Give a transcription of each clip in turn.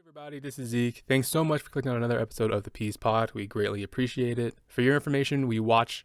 Everybody, this is Zeke. Thanks so much for clicking on another episode of the Peace Pod. We greatly appreciate it. For your information, we watch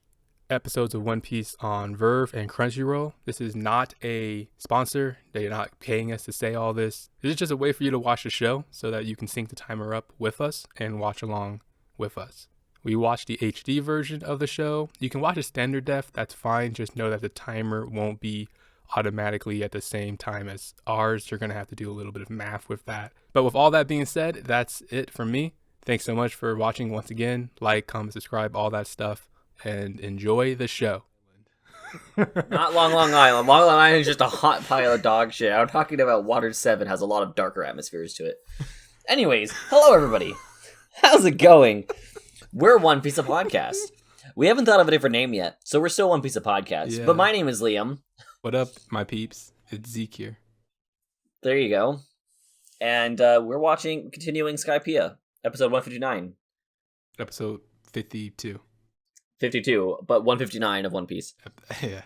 episodes of One Piece on Verve and Crunchyroll. This is not a sponsor. They're not paying us to say all this. This is just a way for you to watch the show so that you can sync the timer up with us and watch along with us. We watch the HD version of the show. You can watch a standard def, that's fine. Just know that the timer won't be automatically at the same time as ours. You're going to have to do a little bit of math with that. But with all that being said, that's it from me. Thanks so much for watching once again. Like, comment, subscribe, all that stuff, and enjoy the show. Not Long Island. Long Island is just a hot pile of dog shit. I'm talking about Water 7 has a lot of darker atmospheres to it. Anyways, hello everybody. How's it going? We're One Piece of Podcast. We haven't thought of a different name yet, so we're still One Piece of Podcast. Yeah. But my name is Liam. What up, my peeps? It's Zeke here. There you go. And we're continuing Skypiea, episode 159. Episode 52. 52, but 159 of One Piece. Yeah.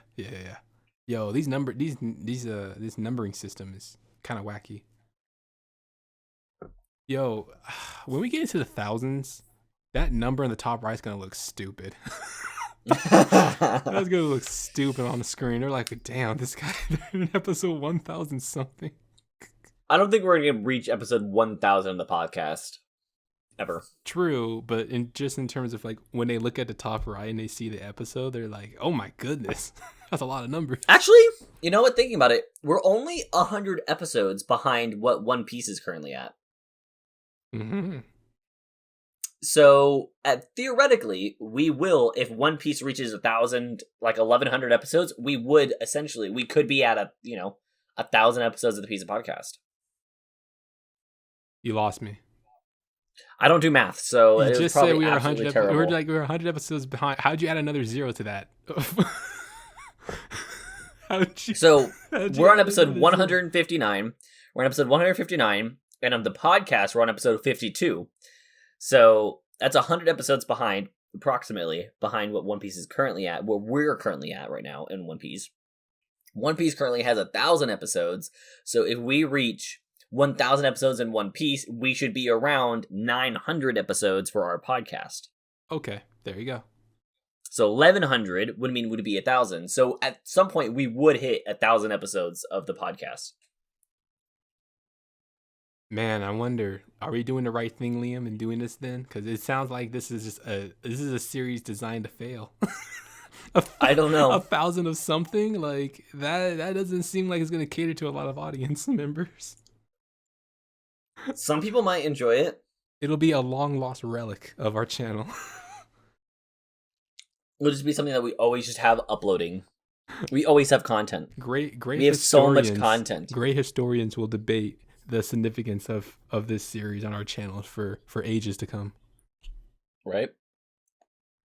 Yo, this numbering system is kind of wacky. Yo, when we get into the thousands, that number in the top right is gonna look stupid. That's gonna look stupid on the screen. They're like, damn, this guy in episode 1000 something. I don't think we're gonna reach episode 1000 of the podcast ever. True, but in terms of like when they look at the top right and they see the episode, they're like, oh my goodness, that's a lot of numbers. Actually, you know what? Thinking about it, we're only 100 episodes behind what One Piece is currently at. Mm-hmm. So, theoretically, we will, if One Piece reaches 1,000, like 1,100 episodes, we could be at 1,000 episodes of the Piece of Podcast. You lost me. I don't do math, so you it just probably said we were 100. Terrible. We're 100 episodes behind. How'd you add another zero to that? We're on episode 159. We're on episode 159, and on the podcast, we're on episode 52. So that's 100 episodes behind, approximately, behind what One Piece is currently at, where we're currently at right now in One Piece. One Piece currently has 1,000 episodes, so if we reach 1,000 episodes in One Piece, we should be around 900 episodes for our podcast. Okay, there you go. So 1,100 would be 1,000. So at some point, we would hit 1,000 episodes of the podcast. Man, I wonder, are we doing the right thing, Liam, in doing this then? Because it sounds like this is a series designed to fail. I don't know. 1,000 of something like that doesn't seem like it's going to cater to a lot of audience members. Some people might enjoy it. It'll be a long lost relic of our channel. It'll just be something that we always just have uploading. We always have content. Great. We have so much content. Great historians will debate the significance of this series on our channel for ages to come. Right?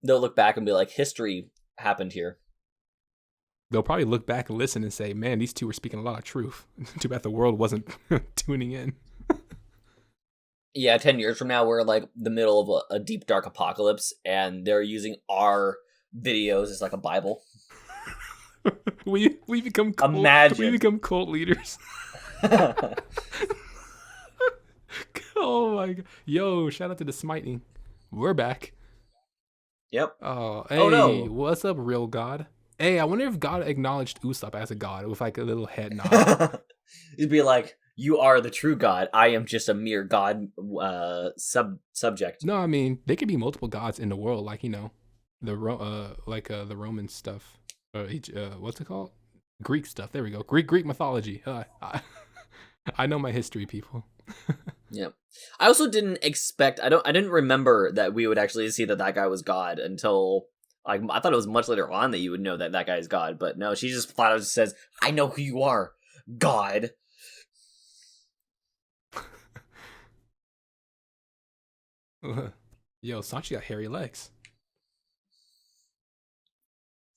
They'll look back and be like, history happened here. They'll probably look back and listen and say, man, these two were speaking a lot of truth. Too bad the world wasn't tuning in. Yeah, 10 years from now, we're like the middle of a deep, dark apocalypse, and they're using our videos as like a Bible. we become cult, Imagine. We become cult leaders. Oh my god. Yo, shout out to the smiting. We're back. Yep. Oh, hey, oh no. What's up, real God? Hey, I wonder if God acknowledged Usopp as a god with like a little head nod. He'd be like, you are the true god. I am just a mere god subject. No, I mean, there could be multiple gods in the world, like, you know, the Roman stuff. What's it called? Greek stuff. There we go. Greek mythology. I know my history, people. Yeah. I also didn't expect. I didn't remember that we would actually see that guy was God until I thought it was much later on that you would know that guy is God. But no, she just flat out says, "I know who you are, God." Yo, Sanchi got hairy legs.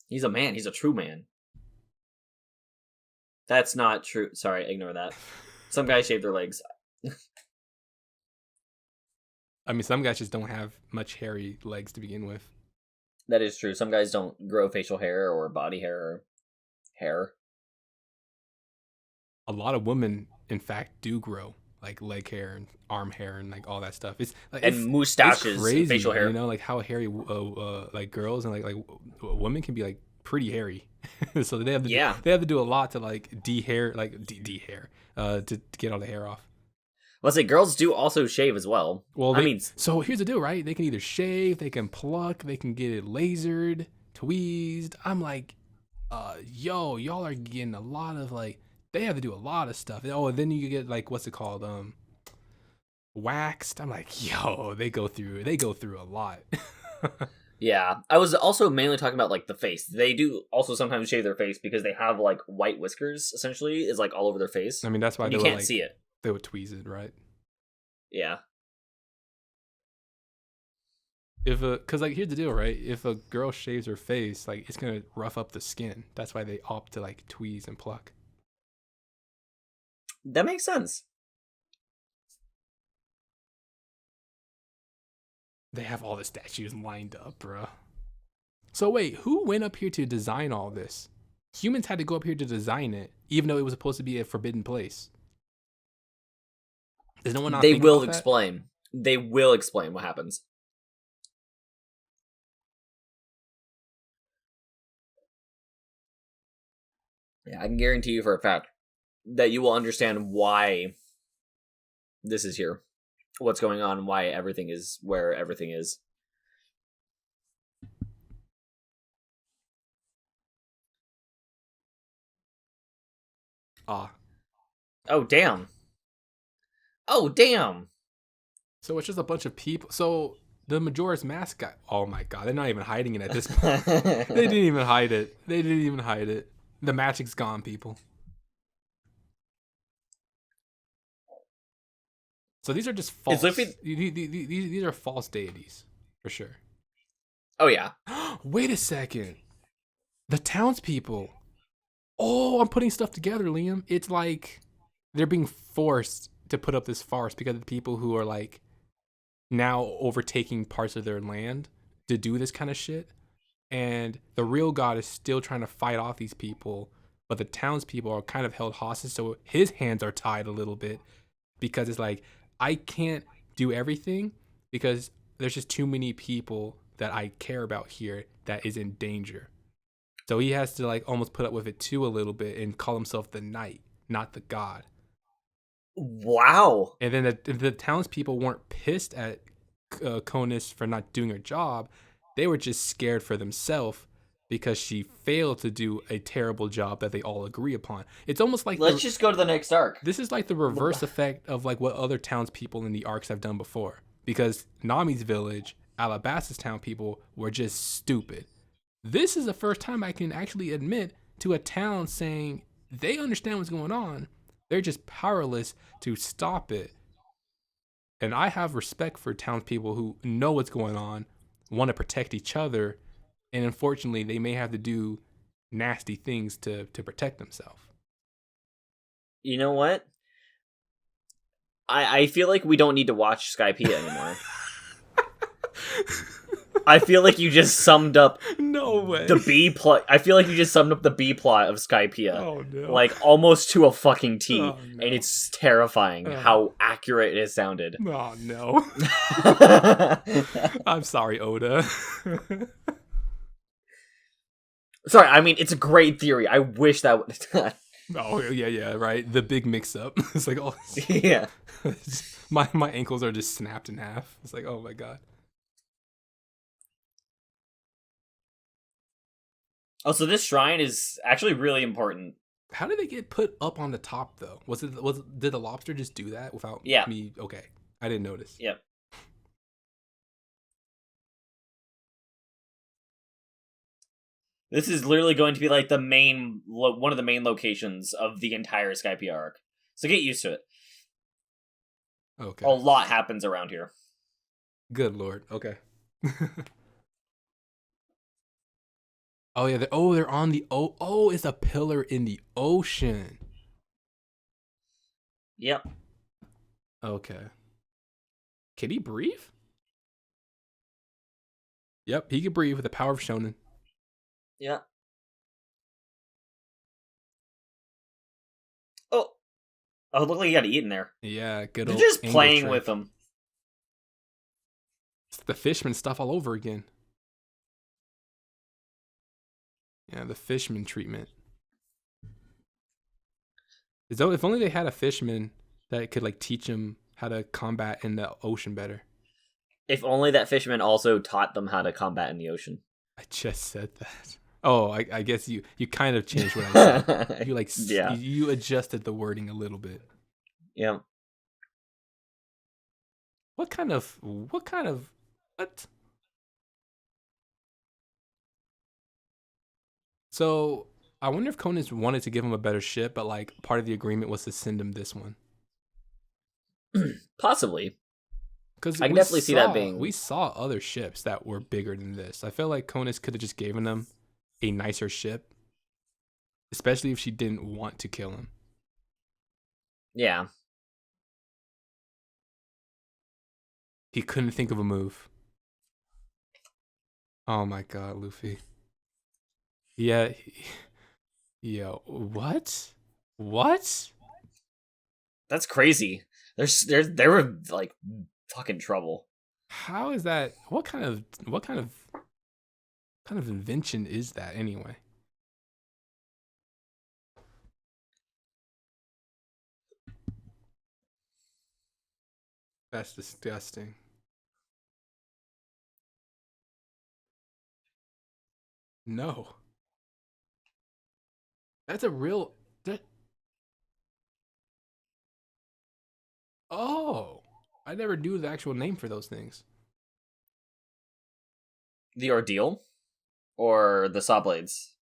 He's a man. He's a true man. That's not true. Sorry, ignore that. Some guys shave their legs. I mean, some guys just don't have much hairy legs to begin with. That is true. Some guys don't grow facial hair or body hair or hair. A lot of women, in fact, do grow like leg hair and arm hair and like all that stuff. It's like and mustaches, it's crazy, facial hair. you know, like how hairy like girls and like women can be like pretty hairy. So they have to they have to do a lot to like de-hair to get all the hair off. Let's say girls do also shave as well. Well, so here's the deal, right? They can either shave, they can pluck, they can get it lasered, tweezed. I'm like, y'all are getting a lot of like, they have to do a lot of stuff. Oh, and then you get like, what's it called? Waxed. I'm like, yo, they go through a lot. Yeah, I was also mainly talking about like the face. They do also sometimes shave their face because they have like white whiskers. Essentially, is like all over their face. I mean, that's why you can't see it. They would tweeze it, right? Yeah. Cause like here's the deal, right? If a girl shaves her face, like it's gonna rough up the skin. That's why they opt to like tweeze and pluck. That makes sense. They have all the statues lined up, bro. So wait, who went up here to design all this? Humans had to go up here to design it, even though it was supposed to be a forbidden place. Does no one not They think will about that? explain. They will explain what happens. Yeah, I can guarantee you for a fact that you will understand why this is here. What's going on, why everything is where everything is. Ah. Oh, damn. Oh, damn. So it's just a bunch of people. So the Majora's Mask guy. Oh my god, they're not even hiding it at this point. They didn't even hide it. The magic's gone, people. So these are just false. These are false deities, for sure. Oh yeah. Wait a second. The townspeople. Oh, I'm putting stuff together, Liam. It's like they're being forced to put up this farce because of the people who are like now overtaking parts of their land to do this kind of shit. And the real god is still trying to fight off these people, but the townspeople are kind of held hostage, so his hands are tied a little bit because it's like, I can't do everything because there's just too many people that I care about here that is in danger. So he has to like almost put up with it too a little bit and call himself the knight, not the god. Wow. And then the townspeople weren't pissed at Conus for not doing her job. They were just scared for themselves because she failed to do a terrible job that they all agree upon. It's almost like let's just go to the next arc. This is like the reverse effect of like what other townspeople in the arcs have done before. Because Nami's village, Alabas's town people were just stupid. This is the first time I can actually admit to a town saying they understand what's going on. They're just powerless to stop it. And I have respect for townspeople who know what's going on, want to protect each other, and unfortunately, they may have to do nasty things to protect themselves. You know what? I feel like we don't need to watch Skypiea anymore. I feel like you just summed up the B plot. I feel like you just summed up the B plot of Skypiea. Oh no! Like almost to a fucking T, oh, no. And it's terrifying how accurate it sounded. Oh no! I'm sorry, Oda. Sorry, I mean it's a great theory. I wish that would. Oh yeah, right. The big mix-up. It's like, oh yeah. my ankles are just snapped in half. It's like, oh my god. Oh, so this shrine is actually really important. How did they get put up on the top though? Did the lobster just do that without me? Okay, I didn't notice. Yep. This is literally going to be like the main, one of the main locations of the entire Skypiea arc. So get used to it. Okay. A lot happens around here. Good lord. Okay. Oh yeah. They're on the it's a pillar in the ocean. Yep. Okay. Can he breathe? Yep, he can breathe with the power of Shonen. Yeah. Oh. Oh, look like he got eaten there. Yeah, good They're old just angle playing trick. with him. It's the Fishman stuff all over again. Yeah, the Fishman treatment. As though if only they had a Fishman that could like teach him how to combat in the ocean better. If only that fisherman also taught them how to combat in the ocean. I just said that. Oh, I guess you kind of changed what I said. You Yeah. you adjusted the wording a little bit. Yeah. What? So I wonder if Conan wanted to give him a better ship, but like part of the agreement was to send him this one. Possibly. Because I can definitely see that being. We saw other ships that were bigger than this. I feel like Conan could have just given them a nicer ship, especially if she didn't want to kill him. Yeah. He couldn't think of a move. Oh my god, Luffy. Yeah. Yo, what? What? That's crazy. They were like fucking trouble. How is that? What kind of invention is that anyway? That's disgusting. No. That's a real Oh. I never knew the actual name for those things. The ordeal? Or the saw blades?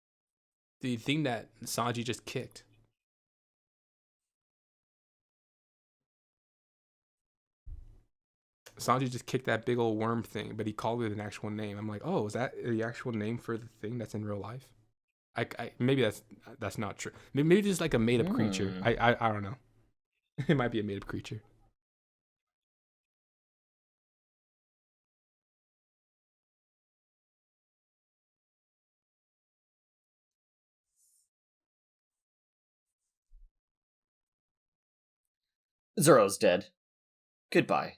The thing that Sanji just kicked. Sanji just kicked that big old worm thing, but he called it an actual name. I'm like, oh, is that the actual name for the thing that's in real life? I maybe that's not true. Maybe it's like a made up creature. I don't know. It might be a made up creature. Zoro's dead. Goodbye.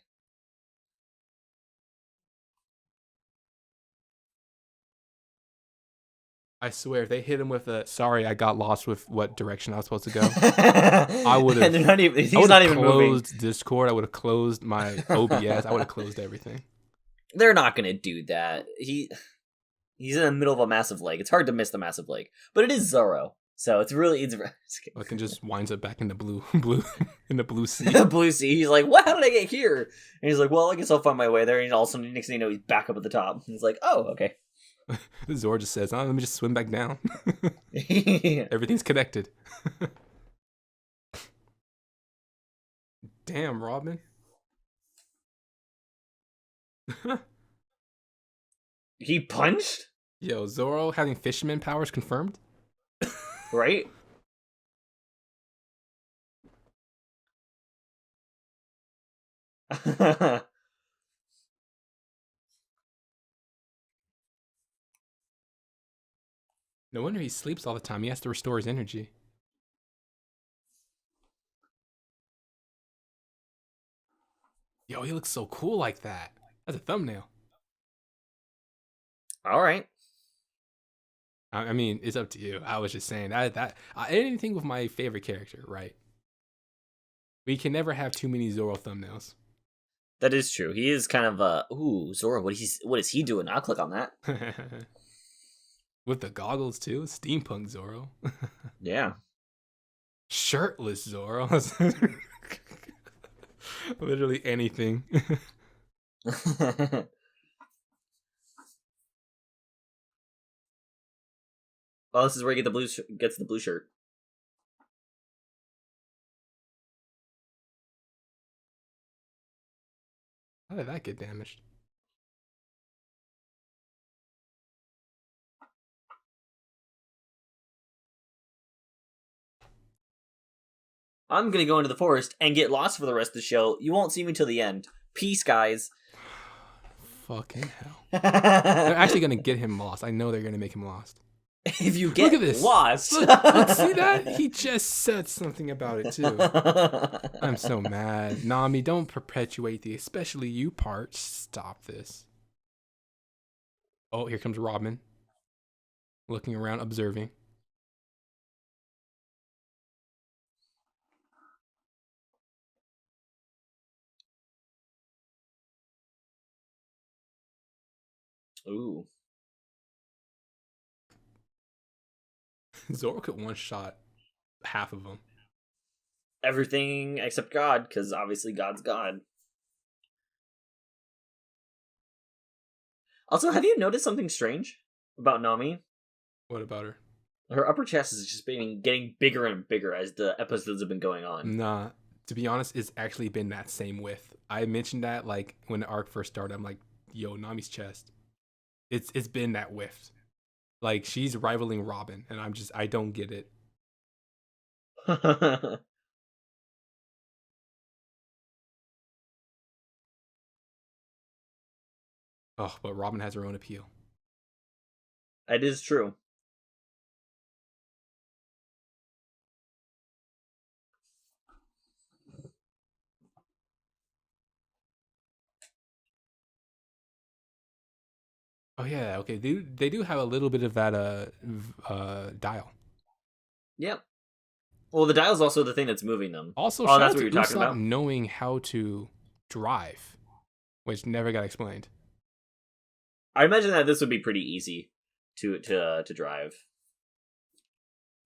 I swear, if they hit him with a sorry, I got lost with what direction I was supposed to go, I would have. He's not even closed Discord. I would have closed my OBS. I would have closed everything. They're not gonna do that. He's in the middle of a massive lake. It's hard to miss the massive lake, but it is Zorro, so it's I can just winds up back in the blue in the blue sea. The blue sea. He's like, "What? How did I get here?" And he's like, "Well, I guess I'll find my way there." And also, next thing you know, he's back up at the top. And he's like, "Oh, okay." Zorro just says, "Oh, let me just swim back down." Yeah. Everything's connected. Damn, Robin. He punched? Yo, Zorro having fisherman powers confirmed? Right? No wonder he sleeps all the time. He has to restore his energy. Yo, he looks so cool like that. That's a thumbnail. All right. I mean, it's up to you. I was just saying that anything with my favorite character, right? We can never have too many Zorro thumbnails. That is true. He is kind of Zorro. What is he doing? I'll click on that. With the goggles too, steampunk Zorro. Yeah. Shirtless Zorro. Literally anything. Well, this is where he gets the blue shirt. How did that get damaged? I'm gonna go into the forest and get lost for the rest of the show. You won't see me till the end. Peace, guys. Fucking hell. They're actually gonna get him lost. I know they're gonna make him lost. If you Look get at this. lost. Look, see that? He just said something about it, too. I'm so mad. Nami, don't perpetuate the especially you part. Stop this. Oh, here comes Robin. Looking around, observing. Ooh. Zorro could one-shot half of them. Everything except God, because obviously God's God. Also, have you noticed something strange about Nami? What about her? Her upper chest is just been getting bigger and bigger as the episodes have been going on. Nah, to be honest, it's actually been that same width. I mentioned that like when the arc first started. I'm like, yo, Nami's chest. It's been that width. Like she's rivaling Robin, and I don't get it. Oh, but Robin has her own appeal. It is true. Oh yeah, okay. They do have a little bit of that dial. Yep. Well, the dial's also the thing that's moving them. Also, oh, shout that's out what to you're talking Usopp about? knowing how to drive, which never got explained. I imagine that this would be pretty easy to drive.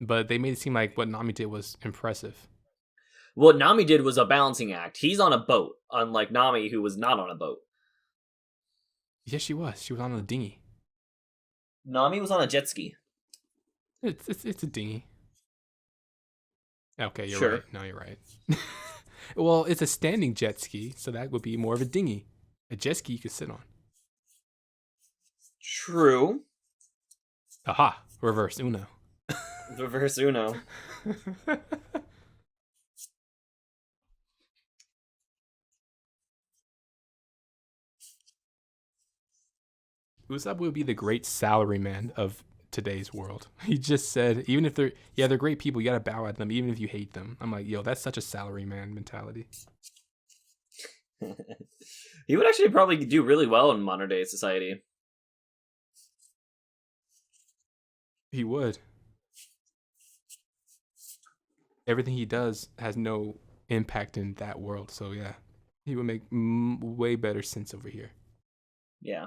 But they made it seem like what Nami did was impressive. What Nami did was a balancing act. He's on a boat, unlike Nami, who was not on a boat. Yes, she was. She was on a dinghy. Nami was on a jet ski. It's a dinghy. Okay, you're Sure. right. No, you're right. Well, it's a standing jet ski, so that would be more of a dinghy. A jet ski you could sit on. True. Aha! Reverse Uno. Reverse Uno. Usopp would be the great salaryman of today's world. He just said, even if they're great people, you gotta bow at them, even if you hate them. I'm like, yo, that's such a salaryman mentality. He would actually probably do really well in modern day society. He would. Everything he does has no impact in that world, so yeah, he would make way better sense over here. Yeah.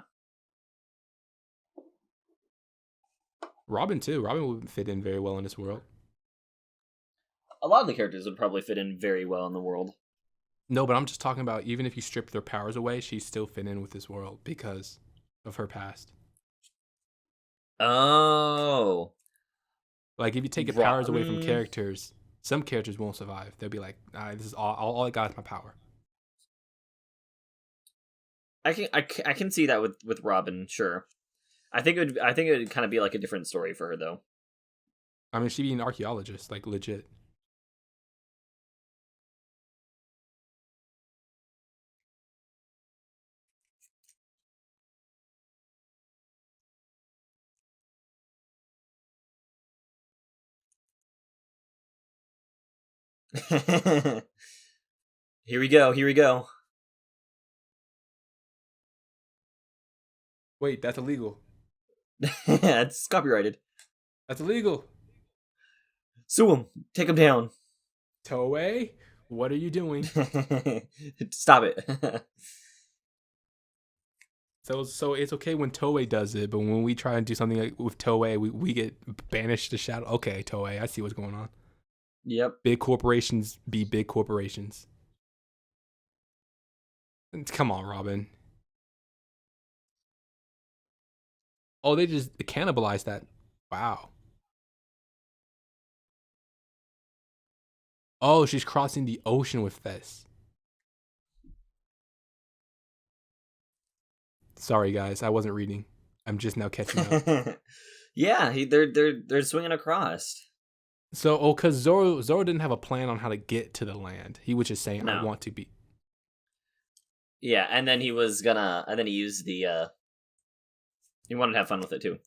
Robin too. Robin would fit in very well in this world. A lot of the characters would probably fit in very well in the world. No, but I'm just talking about even if you strip their powers away, she's still fit in with this world because of her past. Oh. Like if you take your powers away from characters, some characters won't survive. They'll be like, this is all I got is my power. I can see that with Robin, sure. I think it would kind of be like a different story for her though. I mean, she'd be an archaeologist, like legit. Here we go. Wait, that's illegal. It's copyrighted. That's illegal. Sue him. Take him down. Toei, what are you doing? Stop it. So it's okay when Toei does it, but when we try and do something like with Toei, we get banished to shadow. Okay, Toei, I see what's going on. Yep. Big corporations be big corporations. Come on, Robin. Oh, they just cannibalized that. Wow. Oh, she's crossing the ocean with this. Sorry, guys, I wasn't reading. I'm just now catching up. Yeah, they're swinging across. So, because Zorro didn't have a plan on how to get to the land. He was just saying, No. I want to be. Yeah, and then he used the he wanted to have fun with it too.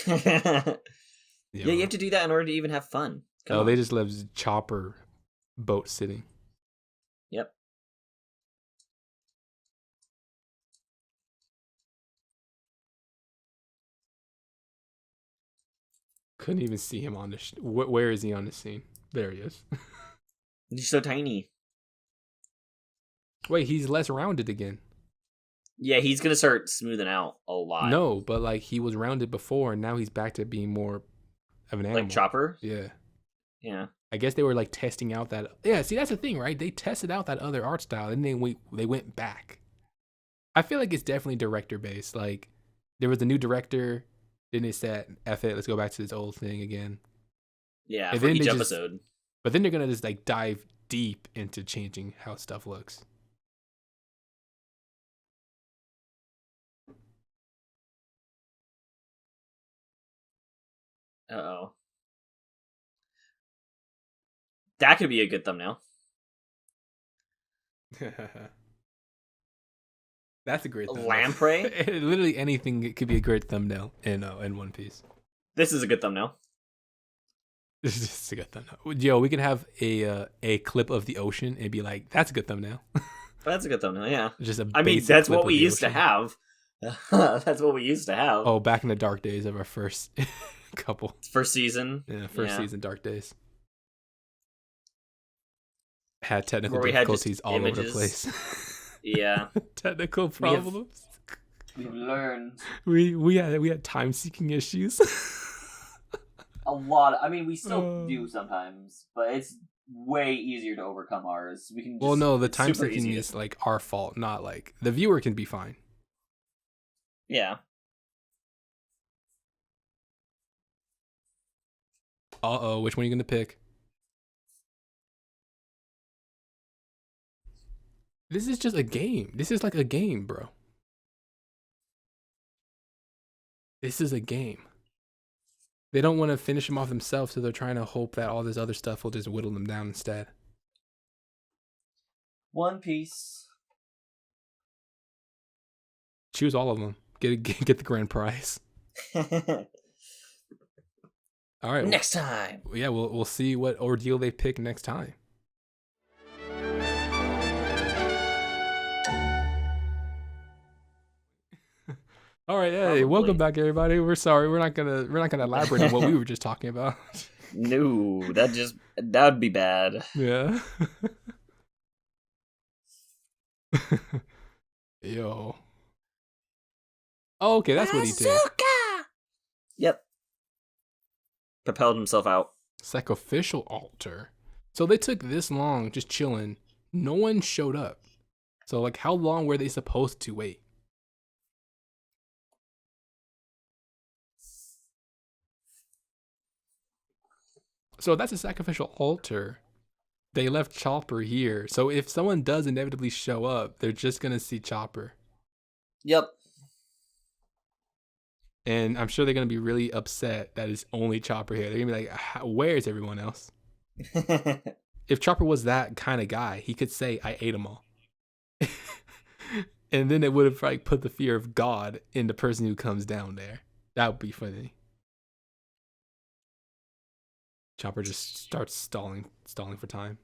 Yeah, you have to do that in order to even have fun. Come on. They just left Chopper boat sitting. Yep. Couldn't even see him on the... Where is he on the scene? There he is. He's so tiny. Wait, he's less rounded again. Yeah, he's going to start smoothing out a lot. No, but like he was rounded before, and now he's back to being more of an animal. Like Chopper? Yeah. Yeah. I guess they were like testing out that... Yeah, see, that's the thing, right? They tested out that other art style, and then they went back. I feel like it's definitely director-based. Like, there was a new director... Then they said, F it, let's go back to this old thing again. Yeah, and for each episode. But then they're going to just like dive deep into changing how stuff looks. Uh-oh. That could be a good thumbnail. That's a great thumbnail. Lamprey? Literally anything could be a great thumbnail in One Piece. This is a good thumbnail. This is just a good thumbnail. Yo, we can have a clip of the ocean and be like, that's a good thumbnail. That's a good thumbnail, yeah. Just that's what we used to have. That's what we used to have. Oh, back in the dark days of our first couple. First season? Yeah, first season, dark days. Had technical difficulties all over the place. Yeah. Technical problems. We've learned. We had time seeking issues. A lot. I mean, we still do sometimes, but it's way easier to overcome ours. We can. The time seeking is like our fault, not like the viewer can be fine. Yeah. Which one are you gonna pick? This is just a game. This is like a game, bro. This is a game. They don't want to finish them off themselves, so they're trying to hope that all this other stuff will just whittle them down instead. One Piece. Choose all of them. Get the grand prize. All right. Next time. Yeah, we'll see what ordeal they pick next time. All right, hey, welcome back, everybody. We're sorry, we're not gonna elaborate on what we were just talking about. No, that'd be bad. Yeah. Yo. Oh, okay, that's what he did. Yep. Propelled himself out. Sacrificial altar. So they took this long just chilling. No one showed up. So like, how long were they supposed to wait? So that's a sacrificial altar. They left Chopper here. So if someone does inevitably show up, they're just going to see Chopper. Yep. And I'm sure they're going to be really upset that it's only Chopper here. They're going to be like, where's everyone else? If Chopper was that kind of guy, he could say, I ate them all. And then it would have like put the fear of God in the person who comes down there. That would be funny. Chopper just starts stalling for time.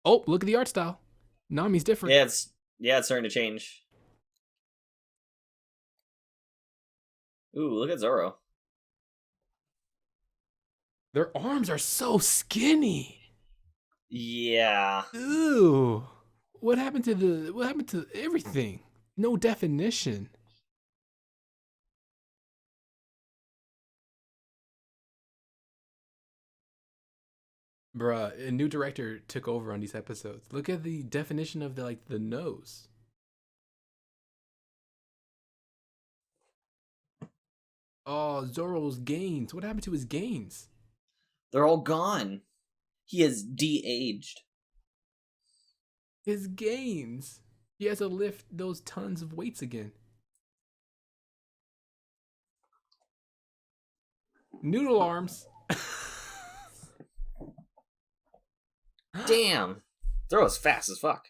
Oh, look at the art style. Nami's different. Yeah, it's starting to change. Ooh, look at Zorro. Their arms are so skinny. Yeah. Ooh. What happened to everything? No definition. Bruh, a new director took over on these episodes. Look at the definition of the nose. Oh, Zorro's gains. What happened to his gains? They're all gone. He has de-aged. His gains. He has to lift those tons of weights again. Noodle arms. Damn. Zorro's fast as fuck.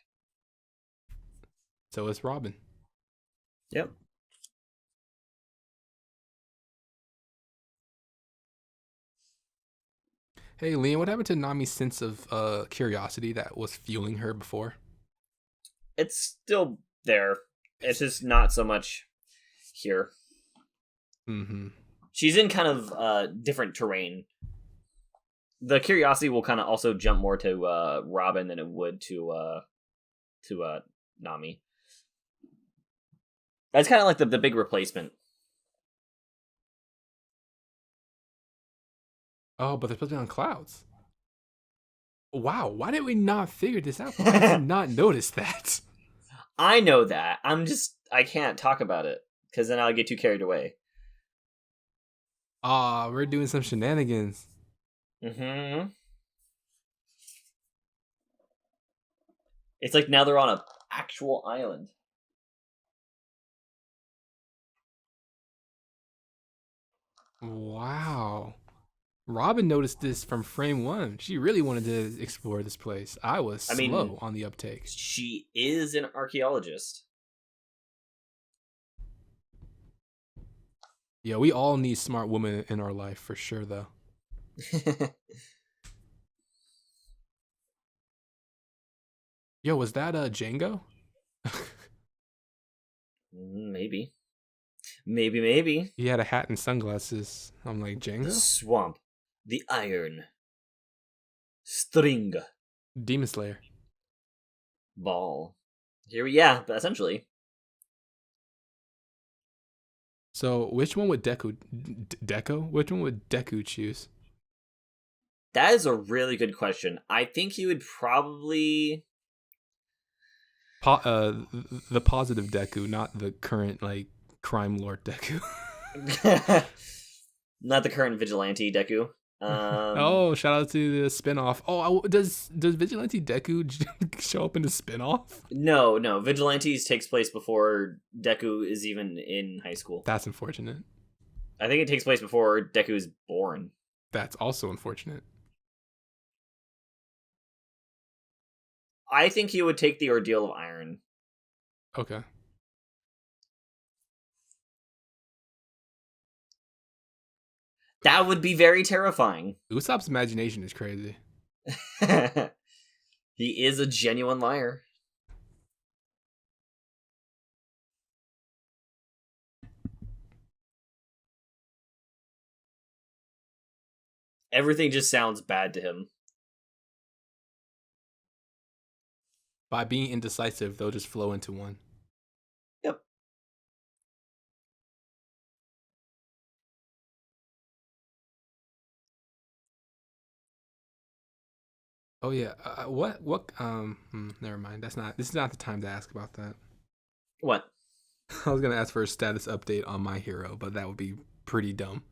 So is Robin. Yep. Hey, Liam, what happened to Nami's sense of curiosity that was fueling her before? It's still there. It's just not so much here. Mm-hmm. She's in kind of different terrain. The curiosity will kind of also jump more to Robin than it would to Nami. That's kind of like the big replacement. Oh, but they're supposed to be on clouds. Wow, why did we not figure this out? I did not notice that. I know that. I can't talk about it because then I'll get too carried away. We're doing some shenanigans. Mm-hmm. It's like now they're on a actual island. Wow. Robin noticed this from frame one. She really wanted to explore this place. I was I mean, slow on the uptake. she is an archaeologist. Yeah, we all need smart women in our life for sure, though. Yo, was that Django? Maybe. Maybe. He had a hat and sunglasses. I'm like, The Django? swamp. The iron. String. Demon Slayer. Ball. Yeah, essentially. So, which one would Deku? Which one would Deku choose? That is a really good question. I think he would probably... The positive Deku, not the current, like, crime lord Deku. Not the current vigilante Deku. Oh, shout out to the spinoff. Oh, does Vigilante Deku show up in the spinoff? No. Vigilantes takes place before Deku is even in high school. That's unfortunate. I think it takes place before Deku is born. That's also unfortunate. I think he would take the ordeal of iron. Okay. That would be very terrifying. Usopp's imagination is crazy. He is a genuine liar. Everything just sounds bad to him. By being indecisive, they'll just flow into one. Yep. Oh yeah. Never mind. This is not the time to ask about that. What? I was gonna ask for a status update on My Hero, but that would be pretty dumb.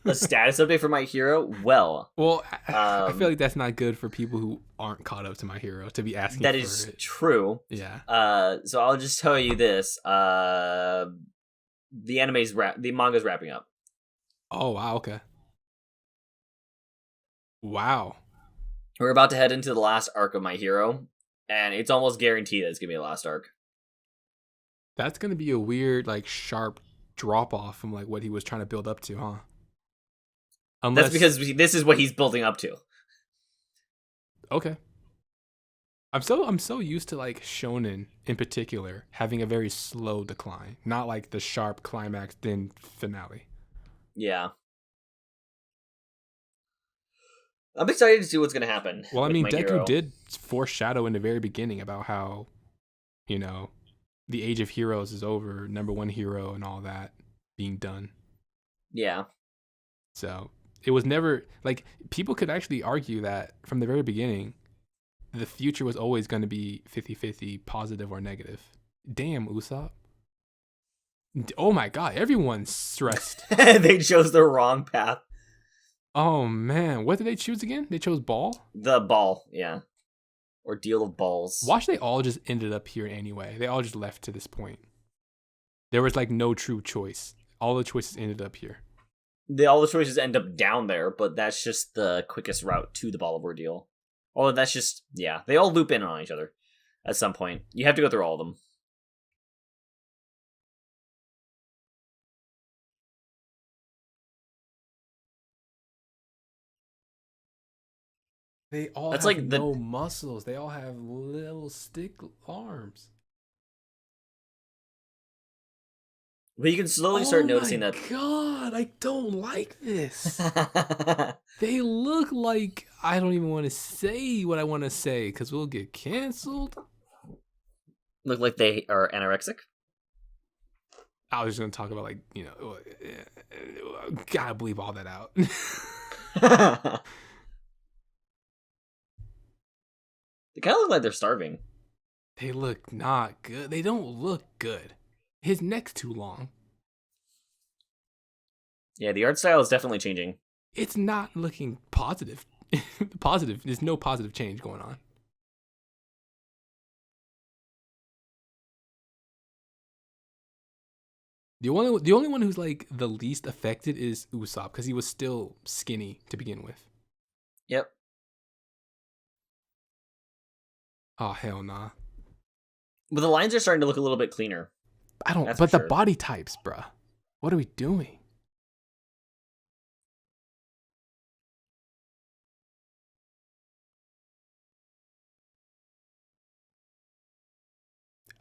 A status update for My Hero? Well, I feel like that's not good for people who aren't caught up to My Hero to be asking. That for is it. true. Yeah. So I'll just tell you this. The manga's wrapping up. Oh wow. Okay. Wow. We're about to head into the last arc of My Hero, and it's almost guaranteed that it's gonna be the last arc. That's gonna be a weird, like, sharp drop off from like what he was trying to build up to, huh? That's because this is what he's building up to. Okay. I'm so used to like shonen in particular having a very slow decline, not like the sharp climax then finale. Yeah. I'm excited to see what's going to happen. Well, I mean, Deku Hero. did foreshadow in the very beginning about how, the age of heroes is over, number one hero and all that being done. Yeah. So it was never like people could actually argue that from the very beginning, the future was always going to be 50-50 positive or negative. Damn, Usopp. Oh my god, everyone's stressed. They chose the wrong path. Oh man, what did they choose again? They chose ball? The ball, yeah. Ordeal of balls. Watch, they all just ended up here anyway. They all just left to this point. There was like no true choice. All the choices ended up here. All the choices end up down there, but that's just the quickest route to the ball of ordeal. Although that's just, yeah, they all loop in on each other at some point. You have to go through all of them. They all That's have like no muscles. They all have little stick arms. Well, you can slowly Oh start my noticing that. god, I don't like this. They look like I don't even want to say what I want to say because we'll get canceled. Look like they are anorexic. I was just gonna talk about like gotta believe all that out. They kind of look like they're starving. They look not good. They don't look good. His neck's too long. Yeah, the art style is definitely changing. It's not looking positive. Positive. There's no positive change going on. The only one who's like the least affected is Usopp because he was still skinny to begin with. Yep. Oh hell nah. But the lines are starting to look a little bit cleaner. I don't. That's But for the sure. body types, bruh. What are we doing?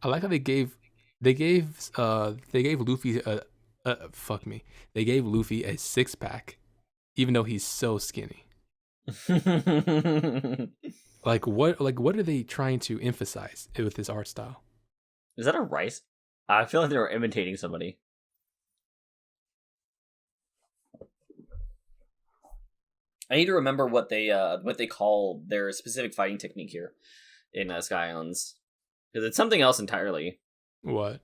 I like how they gave Luffy fuck me. They gave Luffy a 6-pack, even though he's so skinny. Like what are they trying to emphasize with this art style? Is that a rice? I feel like they were imitating somebody. I need to remember what they call their specific fighting technique here in Sky Islands, because it's something else entirely. What?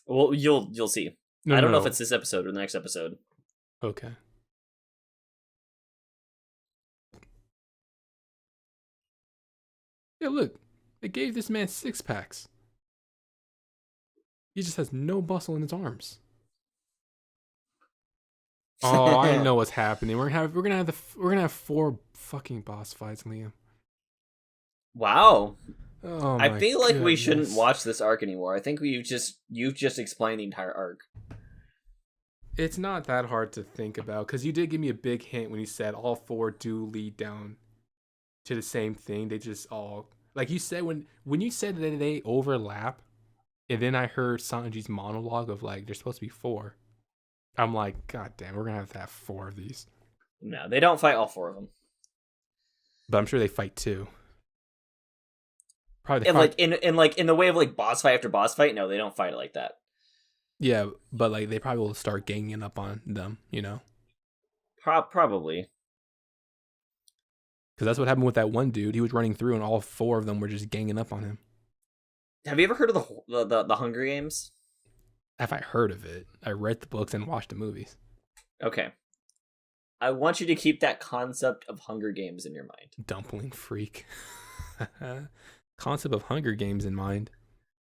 Well, you'll see. I don't know if it's this episode or the next episode. Okay. Yeah, look. They gave this man 6-packs. He just has no muscle in his arms. Oh, I know what's happening. We're gonna have 4 fucking boss fights, Liam. Wow. Oh, I feel like we goodness. shouldn't watch this arc anymore. I think you've just explained the entire arc. It's not that hard to think about because you did give me a big hint when you said all 4 do lead down to the same thing. They just all, like you said, when you said that they overlap, and then I heard Sanji's monologue of like there's supposed to be 4. I'm like, God damn, we're gonna have to have 4 of these. No, they don't fight all 4 of them. But I'm sure they fight 2. Probably And in the way of like boss fight after boss fight, no, they don't fight it like that. yeah, but like they probably will start ganging up on them, you know? Probably. Because that's what happened with that one dude. He was running through, and all 4 of them were just ganging up on him. Have you ever heard of the Hunger Games? Have I heard of it? I read the books and watched the movies. Okay. I want you to keep that concept of Hunger Games in your mind. Dumpling freak. Concept of Hunger Games in mind.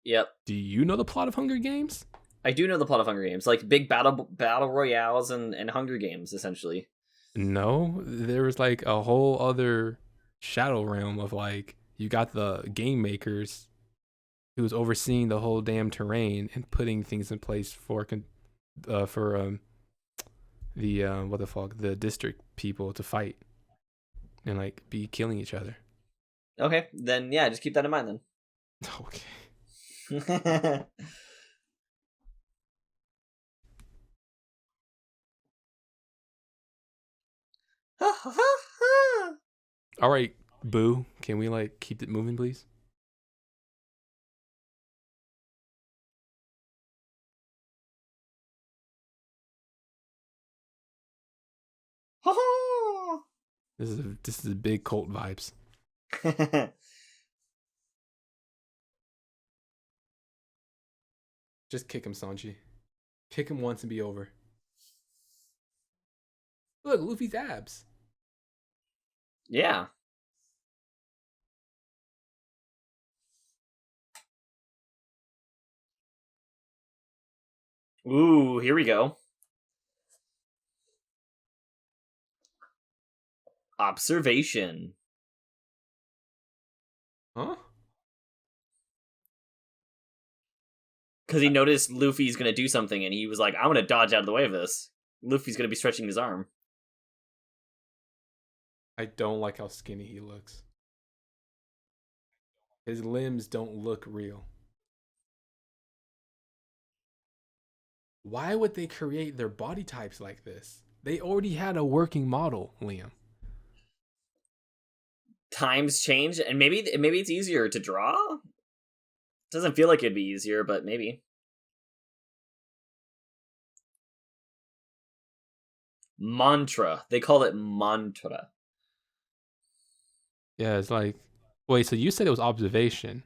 Yep. Do you know the plot of Hunger Games? I do know the plot of Hunger Games, like big battle royales and Hunger Games, essentially. No, there was like a whole other shadow realm of like you got the game makers who was overseeing the whole damn terrain and putting things in place for the the district people to fight and like be killing each other. Okay, then yeah, just keep that in mind then. Okay. All right, Boo. Can we like keep it moving, please? This is big cult vibes. Just kick him, Sanji. Kick him once and be over. Look, Luffy's abs. Yeah. Ooh, here we go. Observation. Huh? Because he noticed Luffy's going to do something, and he was like, I'm going to dodge out of the way of this. Luffy's going to be stretching his arm. I don't like how skinny he looks. His limbs don't look real. Why would they create their body types like this? They already had a working model, Liam. Times change, and maybe it's easier to draw. Doesn't feel like it'd be easier, but maybe. Mantra. They call it mantra. Yeah, it's like, wait, so you said it was observation.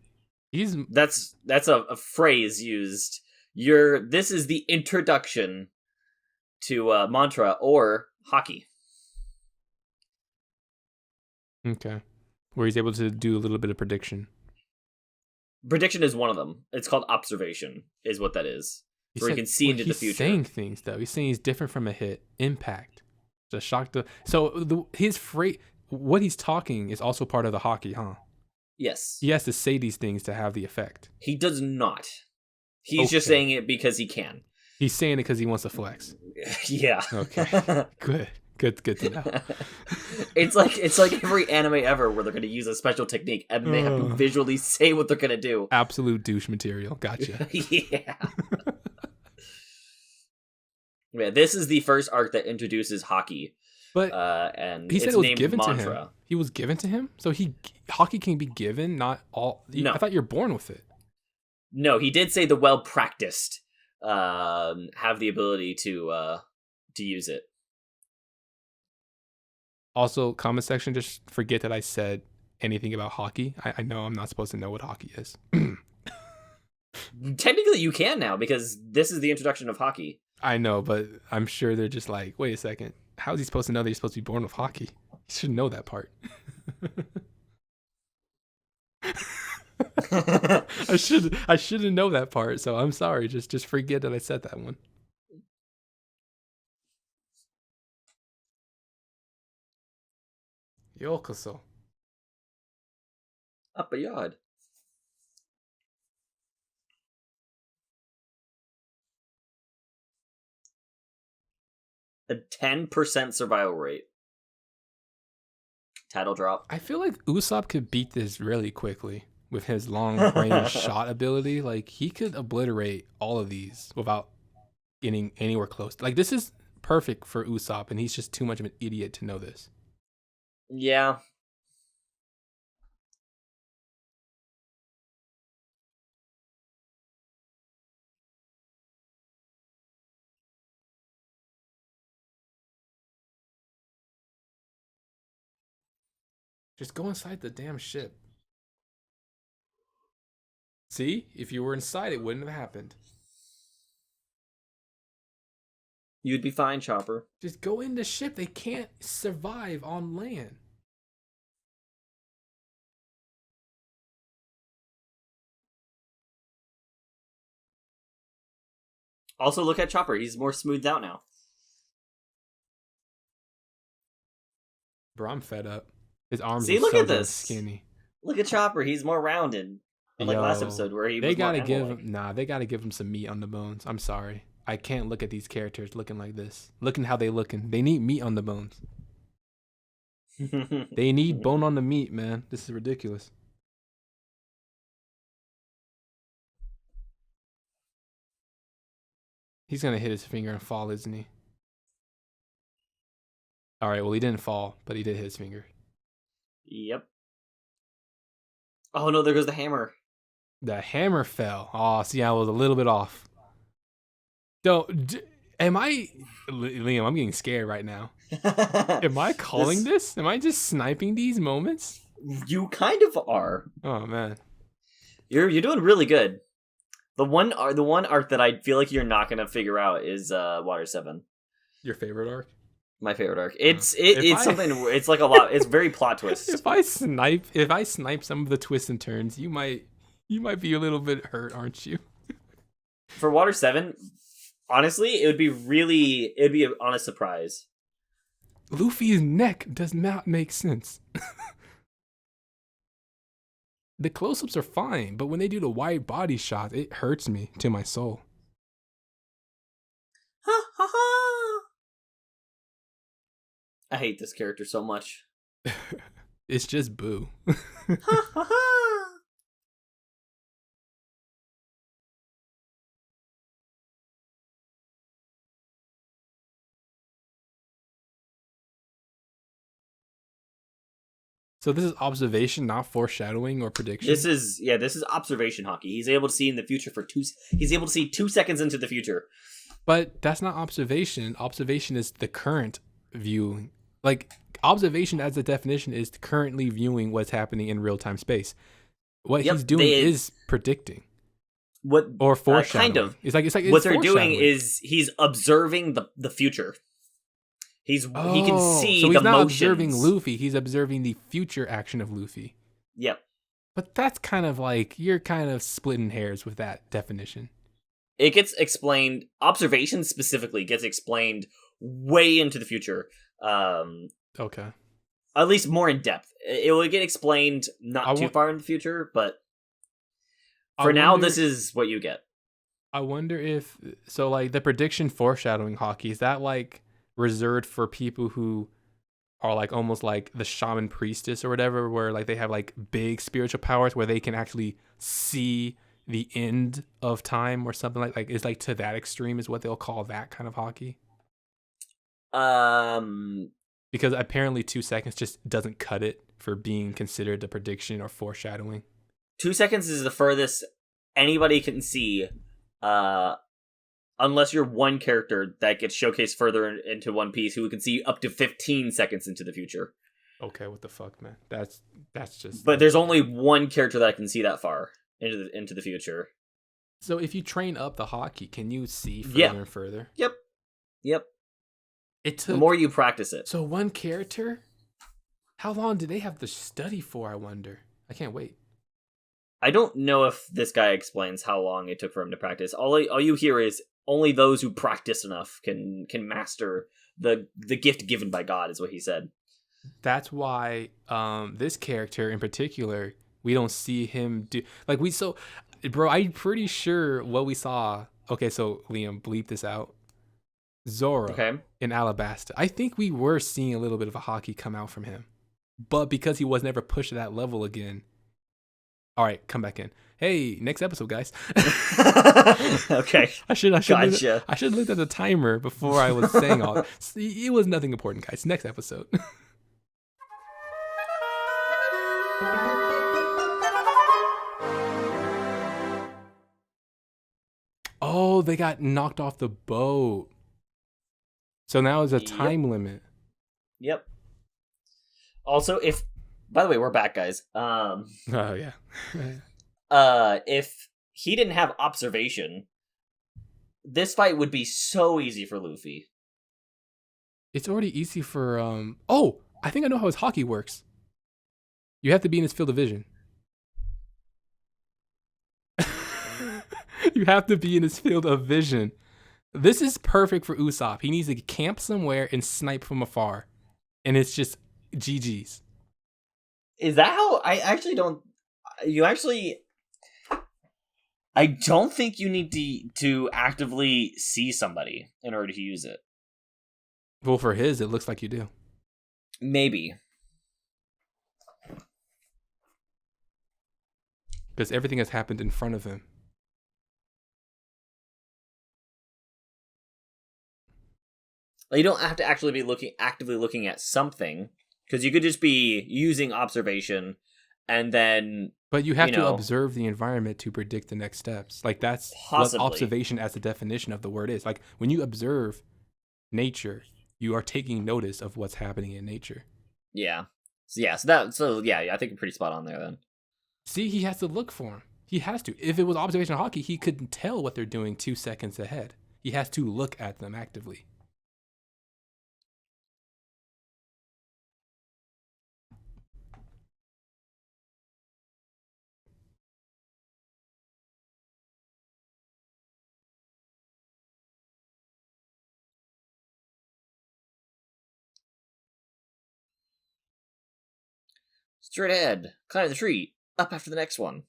That's a phrase used. This is the introduction to mantra or hockey. Okay. Where he's able to do a little bit of prediction. Prediction is one of them. It's called observation, is what that is. Where he can see into the future. He's saying things, though. He's saying he's different from a hit. Impact. Just shock the... So his phrase... What he's talking is also part of the hockey, huh? Yes. He has to say these things to have the effect. He does not. He's just saying it because he can. He's saying it because he wants to flex. Yeah. Okay. Good to know. It's like every anime ever where they're going to use a special technique and they have to visually say what they're going to do. Absolute douche material. Gotcha. Yeah. Yeah, this is the first arc that introduces hockey. But and he said it's it was named given mantra. to him. He was given to him? So hockey can be given, not all... No. I thought you're born with it. No, he did say the well-practiced have the ability to use it. Also, comment section, just forget that I said anything about hockey. I know I'm not supposed to know what hockey is. Technically, you can now because this is the introduction of hockey. I know, but I'm sure they're just like, wait a second. How is he supposed to know that he's supposed to be born with hockey? He should know that part. I shouldn't know that part, so I'm sorry. Just forget that I said that one. Yokoso. Up a yard. A 10% survival rate. Title drop. I feel like Usopp could beat this really quickly with his long range shot ability. Like, he could obliterate all of these without getting anywhere close. Like, this is perfect for Usopp, and he's just too much of an idiot to know this. Yeah. Just go inside the damn ship. See? If you were inside, it wouldn't have happened. You'd be fine, Chopper. Just go in the ship. They can't survive on land. Also, look at Chopper. He's more smoothed out now. Bro, I'm fed up. His arms See, are look so at this. skinny. Look at Chopper. He's more rounded. Unlike last episode where he was more animal-like. They gotta give him some meat on the bones. I'm sorry. I can't look at these characters looking like this. Looking how they looking. They need meat on the bones. They need bone on the meat, man. This is ridiculous. He's gonna hit his finger and fall, isn't he? Alright, well, he didn't fall, but he did hit his finger. Yep. Oh no, there goes the hammer. The hammer fell. Oh, see, I was a little bit off. Liam, I'm getting scared right now. Am I calling this? Am I just sniping these moments? You kind of are. Oh man, you're doing really good. The one arc that I feel like you're not gonna figure out is Water 7. Your favorite arc? My favorite arc. It's something. It's like a lot. It's very plot twist. If I snipe some of the twists and turns, you might be a little bit hurt, aren't you? For Water 7, honestly, it'd be an honest surprise. Luffy's neck does not make sense. The close-ups are fine, but when they do the wide body shot, it hurts me to my soul. Ha ha ha! I hate this character so much. It's just Boo. Ha ha ha! So this is observation, not foreshadowing or prediction. This is observation hockey. He's able to see in the future for two. He's able to see 2 seconds into the future. But that's not observation. Observation is the current viewing. Like observation as a definition is currently viewing what's happening in real time space. What he's doing is predicting. What or foreshadowing. Kind of. It's like what they're doing is he's observing the future. He can see so he's the not motions. observing Luffy, he's observing the future action of Luffy. Yep. But that's kind of like you're kind of splitting hairs with that definition. It gets explained. Observation specifically gets explained way into the future. Okay. At least more in depth. It will get explained not too far in the future, but for now, this is what you get. I wonder if so. Like the prediction foreshadowing hockey, is that like reserved for people who are like almost like the shaman priestess or whatever, where like they have like big spiritual powers where they can actually see the end of time or something like it's like to that extreme is what they'll call that kind of hockey. Because apparently 2 seconds just doesn't cut it for being considered a prediction or foreshadowing. 2 seconds is the furthest anybody can see, unless you're one character that gets showcased further into One Piece who can see up to 15 seconds into the future. Okay, what the fuck, man? That's just. But there's only one character that can see that far into the future. So if you train up the hockey, can you see further and further? Yep. It took, the more you practice it. So one character, how long did they have to study for? I wonder. I can't wait. I don't know if this guy explains how long it took for him to practice. All you hear is only those who practice enough can master the gift given by God, is what he said. That's why this character in particular, we don't see him do like we so, bro. I'm pretty sure what we saw. Okay, so Liam, bleep this out. Zorro in Alabasta. I think we were seeing a little bit of a hockey come out from him, but because he was never pushed to that level again. All right, come back in. Hey, next episode, guys. Okay. I should have looked at the timer before I was saying all. It was nothing important, guys. Next episode. Oh, they got knocked off the boat. So now is a time limit. Yep. Also, by the way, we're back, guys. Oh yeah. If he didn't have observation, this fight would be so easy for Luffy. It's already easy for oh, I think I know how his hockey works. You have to be in his field of vision. You have to be in his field of vision. This is perfect for Usopp. He needs to camp somewhere and snipe from afar. And it's just GG's. Is that how... I don't think you need to actively see somebody in order to use it. Well, for his, it looks like you do. Maybe. Because everything has happened in front of him. You don't have to actually be actively looking at something, because you could just be using observation, and then... But you have to observe the environment to predict the next steps. Like, that's what observation as the definition of the word is. Like, when you observe nature, you are taking notice of what's happening in nature. Yeah. I think you're pretty spot on there, then. See, he has to look for him. He has to. If it was observation hockey, he couldn't tell what they're doing 2 seconds ahead. He has to look at them actively. Straight ahead. Climb the tree. Up after the next one.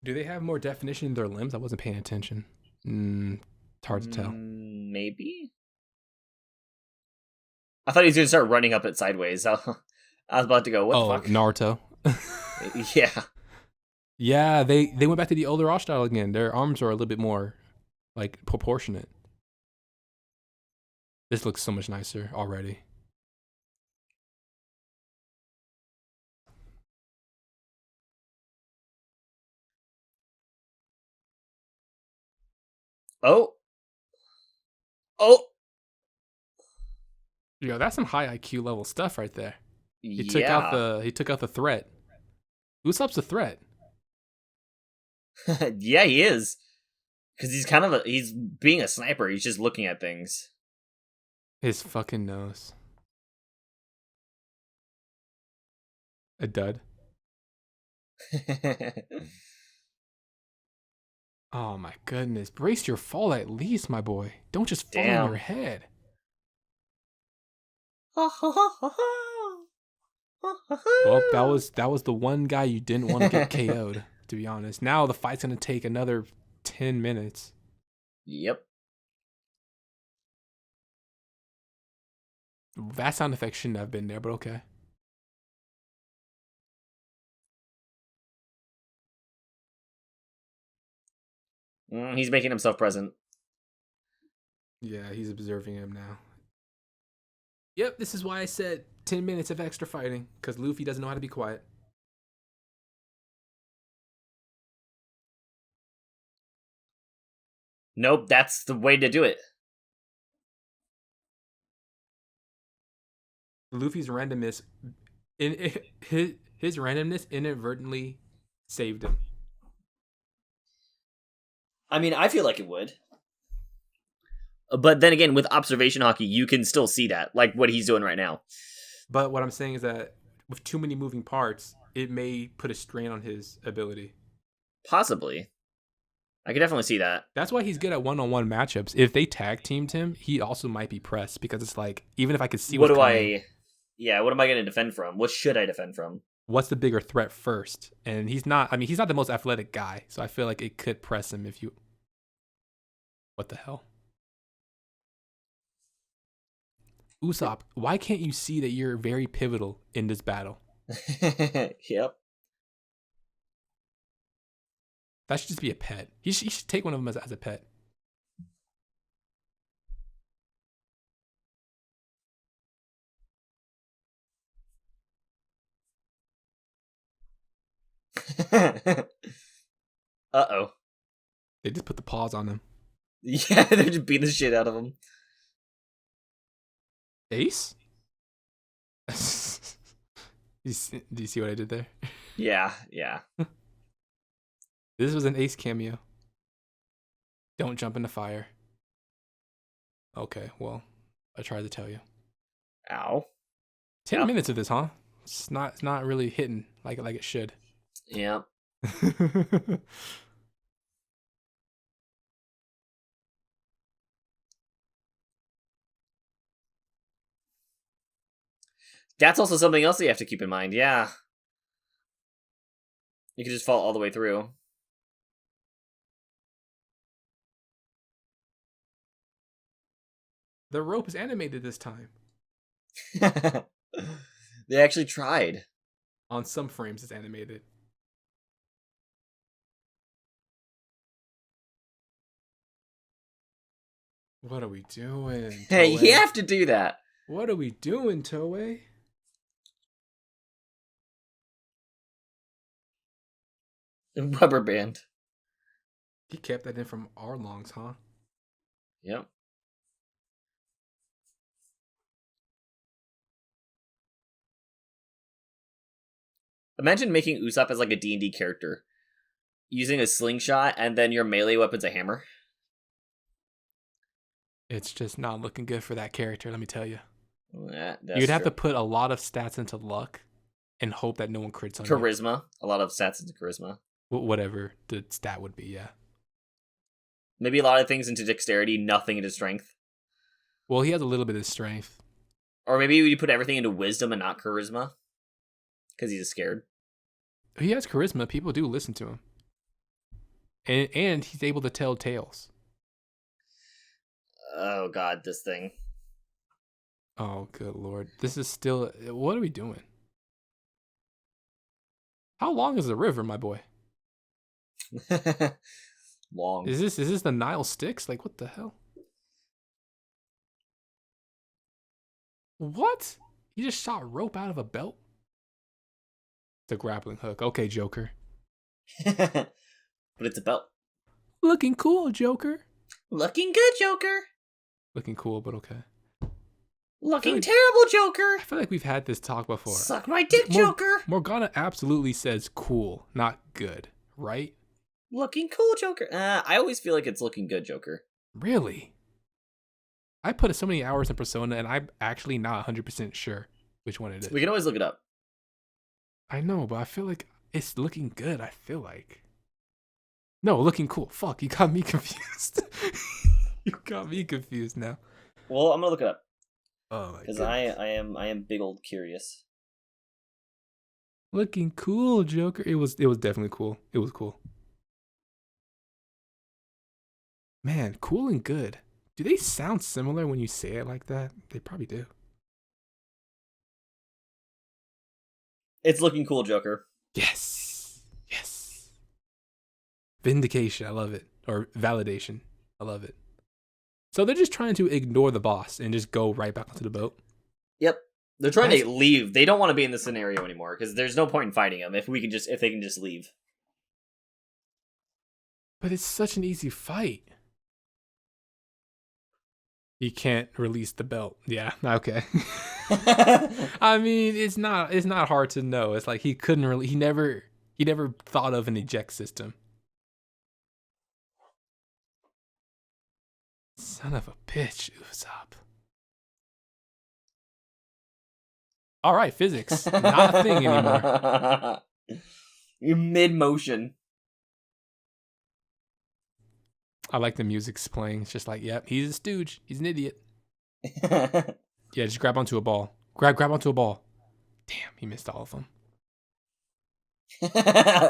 Do they have more definition in their limbs? I wasn't paying attention. It's hard to tell. Maybe? I thought he was going to start running up it sideways. I was about to go, what the fuck? Naruto. Yeah. Yeah, they went back to the older art style again. Their arms are a little bit more, like, proportionate. This looks so much nicer already. Oh. Yo, that's some high IQ level stuff right there. He took Yeah. out the threat. Usopp's a threat. Yeah, he is. Because he's being a sniper. He's just looking at things. His fucking nose. A dud. Oh my goodness. Brace your fall at least, my boy. Don't just fall on your head. Well, that was the one guy you didn't want to get KO'd, to be honest. Now the fight's gonna take another 10 minutes. Yep. That sound effect shouldn't have been there, but okay. He's making himself present. Yeah, he's observing him now. Yep, this is why I said 10 minutes of extra fighting, because Luffy doesn't know how to be quiet. Nope, that's the way to do it. Luffy's randomness, his randomness inadvertently saved him. I mean, I feel like it would. But then again, with observation hockey, you can still see that, like what he's doing right now. But what I'm saying is that with too many moving parts, it may put a strain on his ability. Possibly. I can definitely see that. That's why he's good at one-on-one matchups. If they tag teamed him, he also might be pressed, because it's like, even if I could see what am I going to defend from? What should I defend from? What's the bigger threat first? And he's not the most athletic guy, so I feel like it could press him if you... What the hell? Usopp, why can't you see that you're very pivotal in this battle? Yep. That should just be a pet. He should take one of them as a pet. Uh-oh. They just put the paws on him. Yeah, they're just beating the shit out of him. Ace? Do you see what I did there? Yeah. This was an Ace cameo. Don't jump in the fire. Okay, well, I tried to tell you. Ow. 10 minutes of this, huh? It's not really hitting like it should. Yeah. That's also something else that you have to keep in mind. Yeah. You can just fall all the way through. The rope is animated this time. They actually tried. On some frames, it's animated. What are we doing? Hey, you have to do that. What are we doing, Toei? Rubber band. He kept that in from our longs, huh? Yep. Imagine making Usopp as like a D&D character. Using a slingshot and then your melee weapon's a hammer. It's just not looking good for that character, let me tell you. You'd have to put a lot of stats into luck and hope that no one crits on charisma. A lot of stats into charisma. Whatever the stat would be, yeah. Maybe a lot of things into dexterity, nothing into strength. Well, he has a little bit of strength. Or maybe you put everything into wisdom and not charisma. Because he's scared. He has charisma. People do listen to him. And he's able to tell tales. Oh god, this thing. Oh, good lord. This is still. What are we doing? How long is the river, my boy? Long. Is this the Nile Styx? Like, what the hell? What? He just shot rope out of a belt? It's a grappling hook. Okay, Joker. But it's a belt. Looking cool, Joker. Looking good, Joker. Looking cool, but okay. Looking terrible, Joker. I feel like we've had this talk before. Suck my dick, Joker. Morgana absolutely says cool, not good, right? Looking cool, Joker. I always feel like it's looking good, Joker. Really? I put so many hours in Persona, and I'm actually not 100% sure which one it is. We can always look it up. I know, but I feel like it's looking good, I feel like. No, looking cool. Fuck, you got me confused. You got me confused now. Well, I'm gonna look it up. Oh my god. Because I am big old curious. Looking cool, Joker. It was definitely cool. It was cool. Man, cool and good. Do they sound similar when you say it like that? They probably do. It's looking cool, Joker. Yes. Yes. Vindication. I love it. Or validation. I love it. So they're just trying to ignore the boss and just go right back onto the boat. Yep. They're trying to leave. They don't want to be in this scenario anymore because there's no point in fighting them if they can just leave. But it's such an easy fight. He can't release the belt. Yeah, okay. I mean, it's not hard to know. It's like he couldn't really he never thought of an eject system. Son of a bitch, Usopp. All right, physics. Not a thing anymore. You're mid-motion. I like the music's playing. It's just like, yep, he's a stooge. He's an idiot. Yeah, just grab onto a ball. Grab onto a ball. Damn, he missed all of them.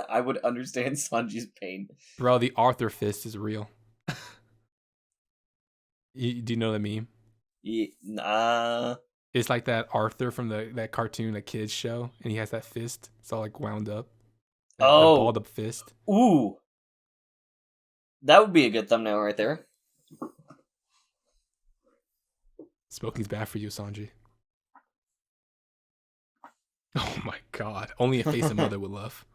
I would understand Sanji's pain. Bro, the Arthur fist is real. Do you know the meme? Yeah, It's like that Arthur from that cartoon, that kids show, and he has that fist. It's all like wound up. The balled up fist. Ooh. That would be a good thumbnail right there. Smoking's bad for you, Sanji. Oh my god. Only a face a mother would love.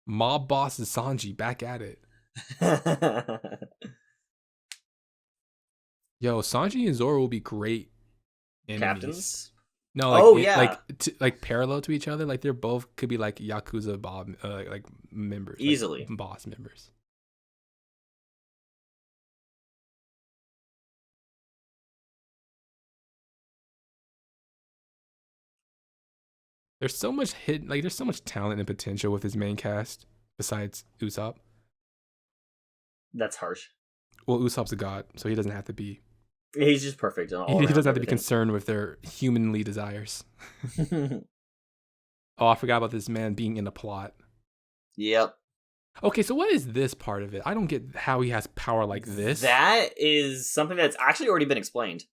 Mob boss is Sanji, back at it. Yo, Sanji and Zorro will be great enemies. Captains? No, like yeah. like parallel to each other. Like they're both could be like Yakuza like members. Easily. Like boss members. There's so much there's so much talent and potential with his main cast besides Usopp. That's harsh. Well, Usopp's a god, so he doesn't have to be. He's just perfect. He doesn't have to be concerned with their humanly desires. Oh, I forgot about this man being in a plot. Yep. Okay, so what is this part of it? I don't get how he has power like this. That is something that's actually already been explained.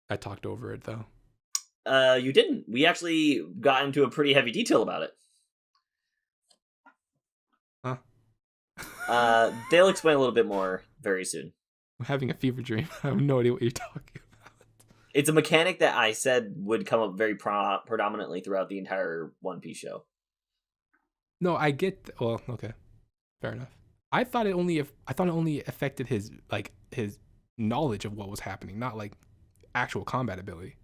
I talked over it though. You didn't. We actually got into a pretty heavy detail about it. Huh? They'll explain a little bit more very soon. I'm having a fever dream. I have no idea what you're talking about. It's a mechanic that I said would come up very predominantly throughout the entire One Piece show. No, I get. Well, okay, fair enough. I thought it only affected his knowledge of what was happening, not like actual combat ability.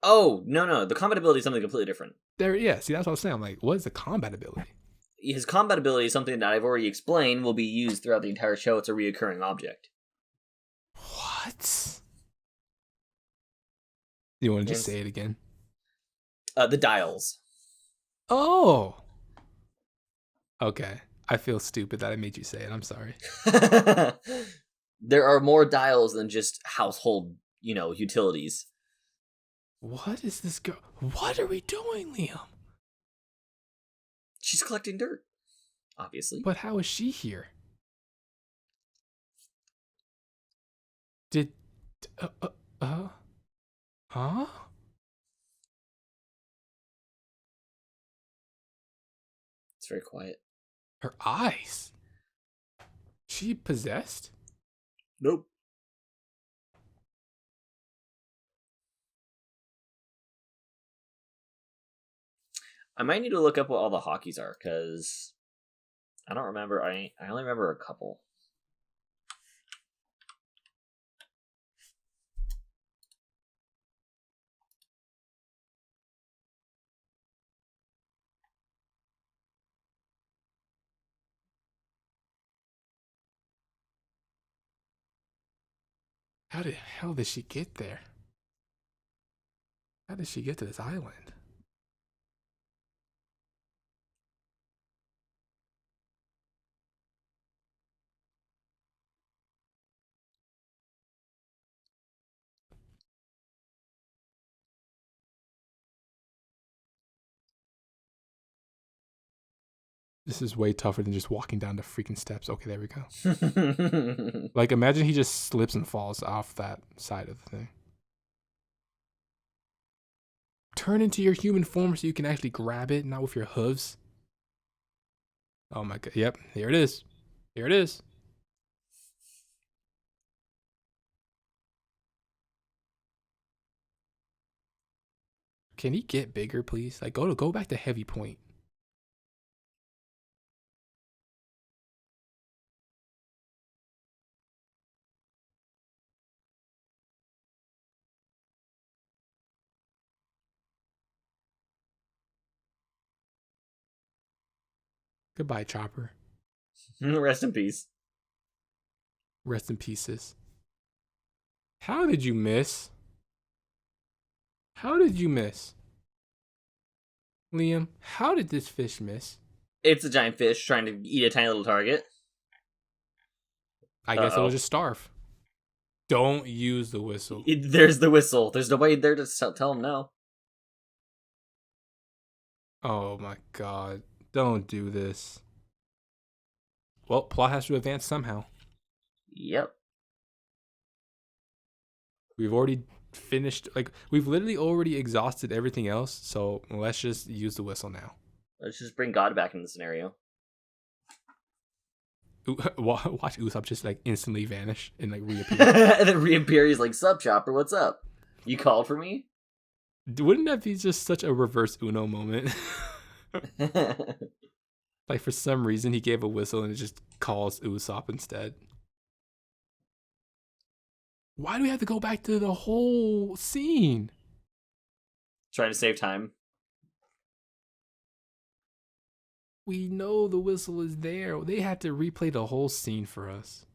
Oh no, the combat ability is something completely different. Yeah. See, that's what I was saying. I'm like, what is the combat ability? His combat ability is something that I've already explained will be used throughout the entire show. It's a reoccurring object. What? You want to just say it again? The dials. Oh. Okay. I feel stupid that I made you say it. I'm sorry. There are more dials than just household, utilities. What is this girl? What are we doing, Liam? She's collecting dirt, obviously. But how is she here? Uh, uh, uh, huh? It's very quiet. Her eyes. She possessed? Nope. I might need to look up what all the hockeys are, because I don't remember. I only remember a couple. How the hell did she get there? How did she get to this island? This is way tougher than just walking down the freaking steps. Okay, there we go. Like, imagine he just slips and falls off that side of the thing. Turn into your human form so you can actually grab it, not with your hooves. Oh my god. Yep, here it is. Here it is. Can he get bigger, please? Like, go back to heavy point. Goodbye, Chopper. Rest in peace. Rest in pieces. How did you miss? How did you miss? Liam, how did this fish miss? It's a giant fish trying to eat a tiny little target. I guess it'll just starve. Don't use the whistle. There's the whistle. There's nobody there to tell him no. Oh my god. Don't do this. Well, plot has to advance somehow. Yep. We've already finished, like, we've literally already exhausted everything else, so let's just use the whistle now. Let's just bring God back in the scenario. Watch Usopp just, like, instantly vanish and, like, reappear. And then reappear, he's like, sup, Chopper, what's up? You called for me? Wouldn't that be just such a reverse Uno moment? Like, for some reason, he gave a whistle and it just calls Usopp instead. Why do we have to go back to the whole scene? Trying to save time. We know the whistle is there. They had to replay the whole scene for us.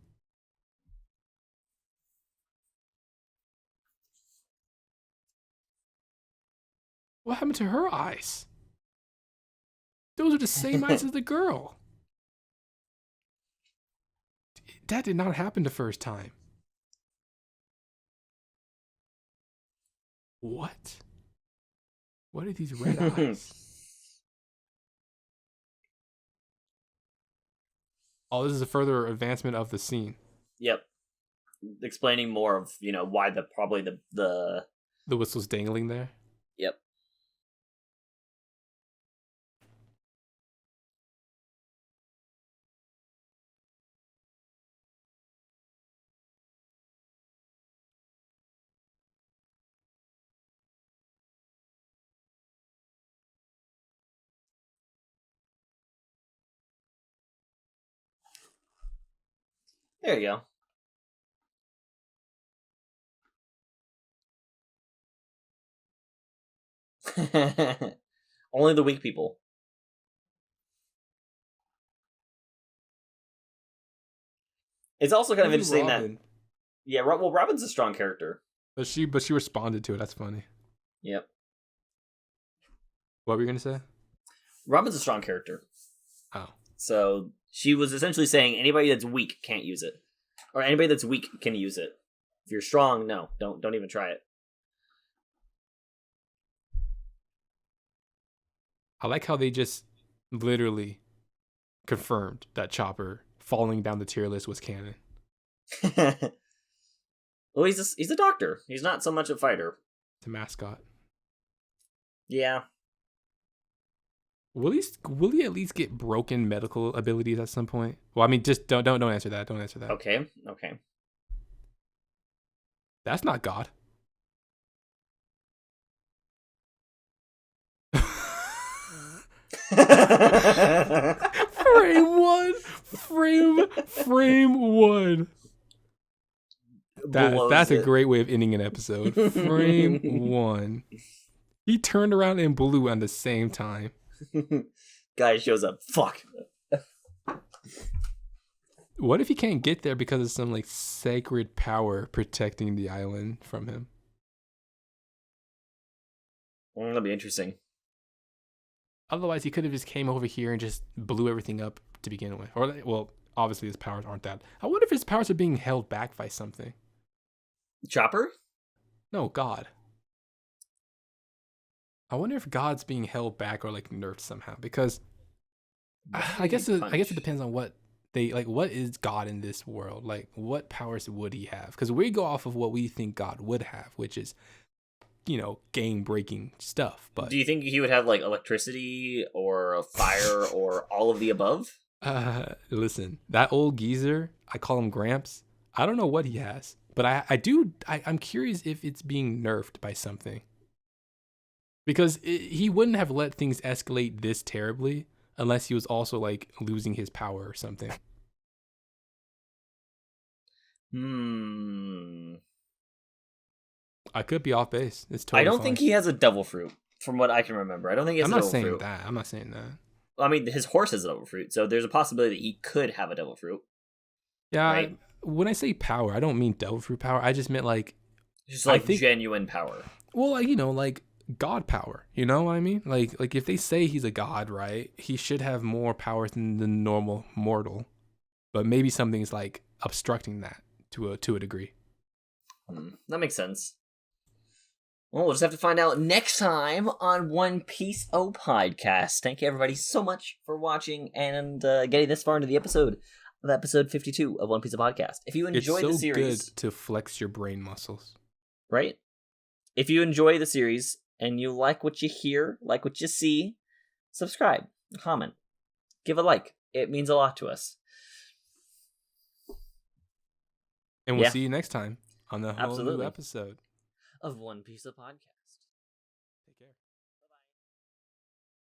What happened to her eyes? Those are the same eyes as the girl. That did not happen the first time. What? What are these red eyes? Oh, this is a further advancement of the scene. Yep. Explaining more of, why the whistle's dangling there. Yep. There you go. Only the weak people. It's also kind of interesting Robin. Robin's a strong character. But she responded to it. That's funny. Yep. What were you gonna say? Robin's a strong character. Oh. So she was essentially saying anybody that's weak can't use it, or anybody that's weak can use it. If you're strong, no, don't even try it. I like how they just literally confirmed that Chopper falling down the tier list was canon. Well, he's a doctor. He's not so much a fighter. It's a mascot. Yeah. Will he at least get broken medical abilities at some point? Well, I mean, just don't answer that. Don't answer that. Okay. That's not God. Frame one. That's a great way of ending an episode. Frame one. He turned around and blew at the same time. Guy shows up. Fuck. What if he can't get there because of some like sacred power protecting the island from him? That'll be interesting. Otherwise, he could have just came over here and just blew everything up to begin with. Or, well, obviously his powers aren't that. I wonder if his powers are being held back by something. Chopper? No, God. I wonder if God's being held back or like nerfed somehow. Because I guess it depends on what they like. What is God in this world? Like, what powers would he have? Because we go off of what we think God would have, which is, game breaking stuff. But do you think he would have like electricity or a fire or all of the above? Listen, that old geezer, I call him Gramps. I don't know what he has, but I'm curious if it's being nerfed by something. Because he wouldn't have let things escalate this terribly unless he was also like losing his power or something. I could be off base. It's totally I don't fine. think he has a devil fruit, from what I can remember. I don't think he has a devil fruit. I'm not saying that. I mean, his horse has a devil fruit, so there's a possibility that he could have a devil fruit. Yeah, right? When I say power, I don't mean devil fruit power. I just meant like... just like genuine power. Well, like, like God power. You know what I mean? Like if they say he's a god, right? He should have more power than the normal mortal. But maybe something's like obstructing that to a degree. That makes sense. Well, we'll just have to find out next time on One Piece O Podcast. Thank you, everybody, so much for watching and getting this far into the episode of episode 52 of One Piece O Podcast. If you enjoy the series... It's so good to flex your brain muscles. Right? If you enjoy the series and you like what you hear, like what you see, subscribe, comment, give a like. It means a lot to us. And we'll see you next time on the whole new episode of One Piece of Podcast.